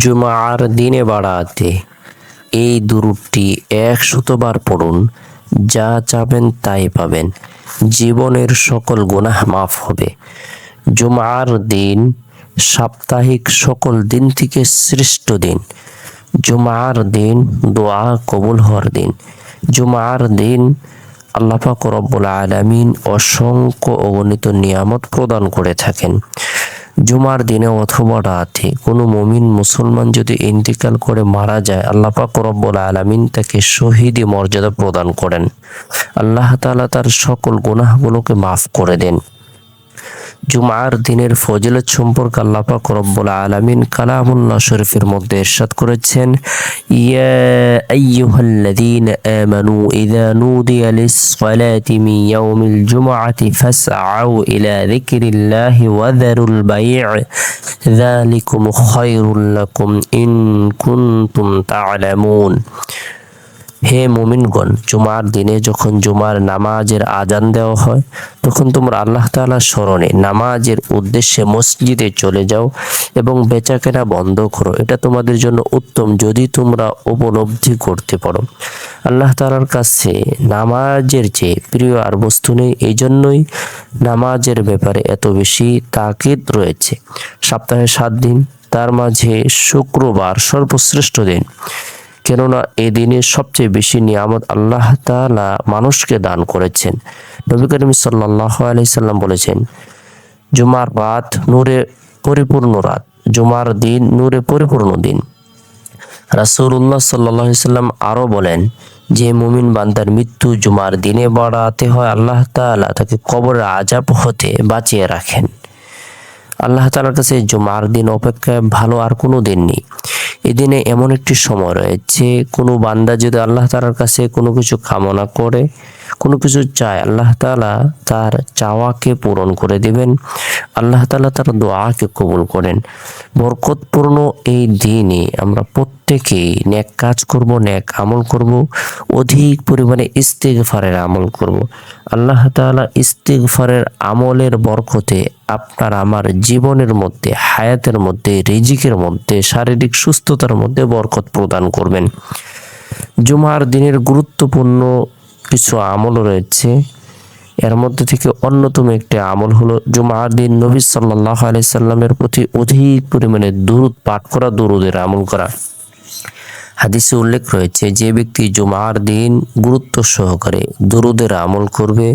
জুমার দিনে বাড়াতে এই দুরূদটি ১০০ বার পড়ুন। যা চাবেন তাই পাবেন। জীবনের সকল গুনাহ মাফ হবে। জুমার দিন সাপ্তাহিক সকল দিন থেকে শ্রেষ্ঠ দিন। জুমার দিন দোয়া কবুল হওয়ার দিন। জুমার দিন আল্লাহ পাক রব্বুল আলামিন অসংখ্য অগণিত নিয়ামত প্রদান করে থাকেন। জুমার দিনে অথবা রাতে কোনো মুমিন মুসলমান যদি ইন্তিকাল করে মারা যায়, আল্লাহ পাক রব্বুল আলামিন তাকে শহীদি মর্যাদা প্রদান করেন। আল্লাহ তাআলা তার সকল গুনাহগুলোকে মাফ করে দেন। জুমার দিনের ফজিলত সম্পর্কে আল্লাহ পাক রব্বুল আলামিন কালামুল্লাহ শরীফের মধ্যে ইরশাদ করেছেন, ইয়া আইয়ুহাল্লাযীনা আমানু ইযা নুদিয়া লিস-সালাতি মিন ইয়াউমিল জুমআতি ফাসআউ ইলা যিকরিল্লাহি ওয়া যারুল বাই', যালিকুম খায়রুল লাকুম ইন কুনতুম তা'লামুন। হে মুমিনগণ, জুমার দিনে যখন জুমার নামাজের আজান দেওয়া হয়, তখন তোমরা আল্লাহ তাআলার স্মরণে নামাজের উদ্দেশ্যে মসজিদে চলে যাও এবং বেচাকেনা বন্ধ করো। এটা তোমাদের জন্য উত্তম যদি তোমরা উপলব্ধি করতে পারো। আল্লাহ তাআলার কাছে নামাজের চেয়ে প্রিয় আর বস্তু নেই। এই জন্যই নামাজের ব্যাপারে এত বেশি তাকিদ রয়েছে। সপ্তাহে ৭ দিন, তার মাঝে শুক্রবার সর্বশ্রেষ্ঠ দিন। কেননা এই দিনে সবচেয়ে বেশি নিয়ামত আল্লাহ তাআলা মানুষকে দান করেছেন। নবী করিম সাল্লাল্লাহু আলাইহি সাল্লাম বলেছেন, জুমার রাত নূরে পরিপূর্ণ রাত, জুমার দিন নূরে পরিপূর্ণ দিন। রাসূলুল্লাহ সাল্লাল্লাহু আলাইহি সাল্লাম আরো বলেন, যে মুমিন বান্দার মৃত্যু জুমার দিনে বাড়াতে হয়, আল্লাহ তাআলা তাকে কবরের আযাব হতে বাঁচিয়ে রাখেন। আল্লাহ তাআলার কাছে জুমার দিন অপেক্ষায় ভালো আর কোনো দিন নেই। এদিনে এমন একটি সময় রয়েছে, কোনো বান্দা যদি আল্লাহ তাআলার কাছে কোনো কিছু কামনা করে, কোনো কিছু চায়, আল্লাহ তাআলা তার চাওয়াকে পূরণ করে দিবেন। আল্লাহ তাআলা তার দোয়াকে কবুল করেন। বরকতপূর্ণ এই দিনে আমরা প্রত্যেকেই নেক কাজ করব, নেক আমল করব, অধিক পরিমাণে ইস্তিগফারের আমল করব। আল্লাহ তাআলা ইস্তিগফারের আমলের বরকতে আপনার আমার জীবনের মধ্যে, হায়াতের মধ্যে, রিজিকের মধ্যে, শারীরিক সুস্থতার মধ্যে বরকত প্রদান করবেন। জুমার দিনের গুরুত্বপূর্ণ কিছু আমল রয়েছে। এর মধ্যে থেকে অন্যতম একটি আমল হলো জুমার দিন নবী সাল্লাল্লাহু আলাইহি সাল্লামের প্রতি অধিক পরিমাণে দুরূদ পাঠ করা, দুরূদের আমল করা। হাদিসে উল্লেখ রয়েছে, যে ব্যক্তি জুমার দিন গুরুত্ব সহকারে দুরূদের আমল করবে,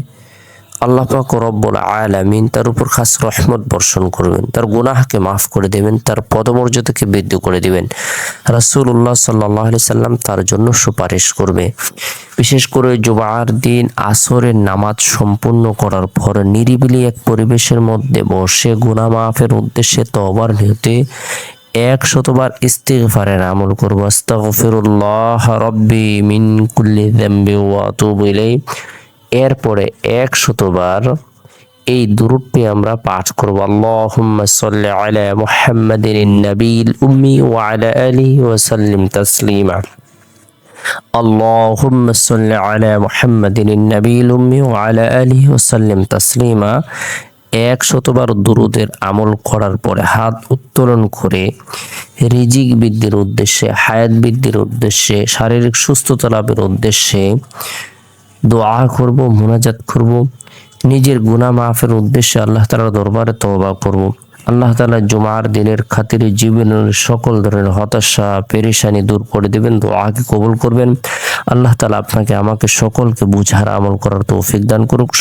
আল্লাহ পাক রব্বুল আলামিন তার উপর খাস রহমত বর্ষণ করবেন, তার গুনাহকে মাফ করে দেবেন, তার পদমর্যাদাকে বৃদ্ধি করে দিবেন। রাসূলুল্লাহ সাল্লাল্লাহু আলাইহি সাল্লাম তার জন্য সুপারিশ করবে। বিশেষ করে জুমার দিন আসরের নামাজ সম্পূর্ণ করার পর নিরিবিলি এক পরিবেশের মধ্যে বসে গুনাহ মাফের উদ্দেশ্যে তওবার নিয়তে ১০০ বার ইস্তিগফারের আমল করব। আস্তাগফিরুল্লাহ রাব্বি মিন কুল্লি যামবি ওয়া আতুবু ইলাইহি। এরপরে ১০০ বার এই দুরূদটি আমরা পাঠ করব। আল্লাহুম্মা সাল্লি আলা মুহাম্মাদিন নাবিয়িল উম্মি ওয়া আলা আলিহি ওয়া সাল্লিম তাসলিমা। আল্লাহুম্মা সাল্লি আলা মুহাম্মাদিন নাবিয়িল উম্মি ওয়া আলা আলিহি ওয়া সাল্লিম তাসলিমা। ১০০ বার দুরূদের আমল করার পরে হাত উত্তোলন করে রিজিক বৃদ্ধির উদ্দেশ্যে, হায়াত বৃদ্ধির উদ্দেশ্যে, শারীরিক সুস্থতা লাভের উদ্দেশ্যে দোয়া করব, মুনাজাত করব, নিজের গুনাহ মাফের উদ্দেশ্যে আল্লাহ তাআলার দরবারে তওবা করব। আল্লাহ তাআলা জুমার দিনের খাতিরে জীবনের সকল ধরনের হতাশা, পেরেশানি দূর করে দেবেন, দোয়াকে কবুল করবেন। আল্লাহ তাআলা আপনাকে আমাকে সকলকে বুঝার আমল করার তৌফিক দান করুক।